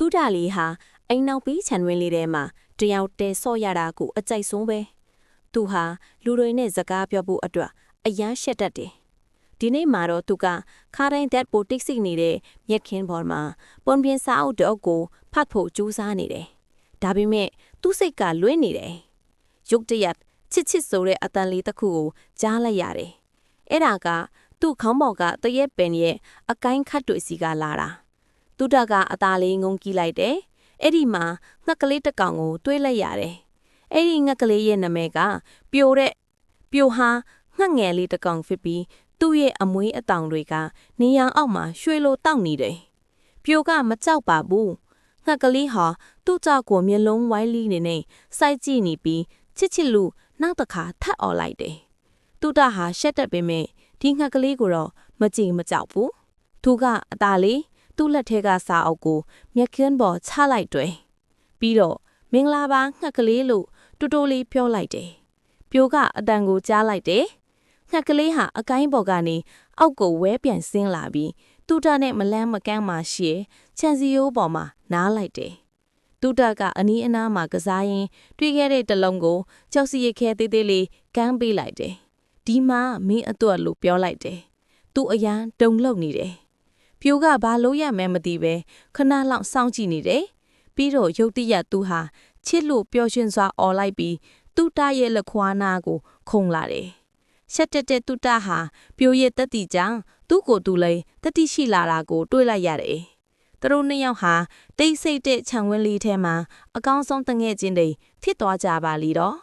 တူတာလီဟာအိမ်နောက်ပြီးခြံဝင်းလေးထဲမှာတယောက်တဲဆော့ရတာကိုအကြိုက်ဆုံးပဲသူဟာလူတွေနဲ့စကားပြောဖို့အတွက်အရန်ရှက်တတ်တယ်ဒီနေ့မှာတော့သူကခါတိုင်းတက်ပိုတိတ်ဆိတ်နေတဲ့မြက်ခင်းပေါ်မှာပွန်ပြင်းစာအုပ်တော့ကိုဖတ်ဖို့ကြိုးစားနေတယ်ဒါပေမဲ့သူ့စိတ်ကလွဲနေတယ်ရုတ်တရက်ချစ်ဆိုတဲ့အတန်လေးတစ်ခုကိုကြားလိုက်ရတယ်အဲ့ဒါကသူ့ခေါင်းပေါ်ကတရက်ပင်ရဲ့အကိုင်းခတ်တွေစီကလာတာတူတာကအသားလေးငုံကြည့်လိုက်တယ်အဲ့ဒီမှာငှက်ကလေးတစ်ကောင်ကိုတွေးလိုက်ရတယ်အဲ့ဒီငှက်ကလေးရဲ့နာမည်ကပြိုဟာငှက်ငယ်လေးတစ်ကောင်ဖြစ်ပြီးသူ့ရဲ့အမွေးအတောင်တွေကနေရန်အောက်မှာရွှေလိုတောက်နေတယ်ပြိုကမကြောက်ပါဘူးငှက်ကလေးဟာသူ့ကြောက်ကိုမျက်လုံးဝိုင်းလီနေနေစိုက်ကြည့်နေပြီးချစ်လူနောက်တစ်ခါထပ်អော်လိုက်တယ်တူတာဟာရှက်တက်ပေမဲ့ဒီငှက်ကလေးကိုတော့မကြည့်မကြောက်ဘူးသူကအသားလေးသူ့လက်ထဲကစာအုပ်ကိုမျက်ခင်းပေါ်ချလိုက်တယ်ပြီးတော့မင်္ဂလာပါငှက်ကလေးလို့တူတိုလေးပြောလိုက်တယ်ပြိုကအတန်ကိုကြားလိုက်တယ်ငှက်ကလေးဟာအကိုင်းပေါ်ကနေအောက်ကိုဝဲပြန်ဆင်းလာပြီးတူတာနဲ့မလန်းမကန်းမှရှေ့ခြံစည်းရိုးပေါ်မှာနားလိုက်တယ်တူတာကအနီးအနားမှာကစားရင်းတွေ့ခဲ့တဲ့တလုံးကိုကြောက်စီရခဲသေးသေးလေးကမ်းပေးလိုက်တယ်ဒီမှာမင်းအတွက်လို့ပြောလိုက်တယ်သူအရန်တုံလှုပ်နေတယ်ပြိုကဘာလို့ရမှန်းမသိပဲခဏလောက်စောင့်ကြည့်နေတယ်ပြီးတော့ရုတ်တရက်သူဟာချစ်လို့ပျော်ရွှင်စွာអော်လိုက်ပြီးတူတာရဲ့လက်ခွားနာကိုခုန်လာတယ်ရှက်တက်တူတာဟာပြိုရဲ့တက်တီကြောင့်သူ့ကိုယ်သူလည်းတက်တိရှိလာတာကိုတွေးလိုက်ရတယ်သူတို့နှစ်ယောက်ဟာတိတ်ဆိတ်တဲ့ခြံဝင်းလေးထဲမှာအကောင်းဆုံးတငဲ့ချင်းတွေဖြစ်သွားကြပါလိမ့်တော့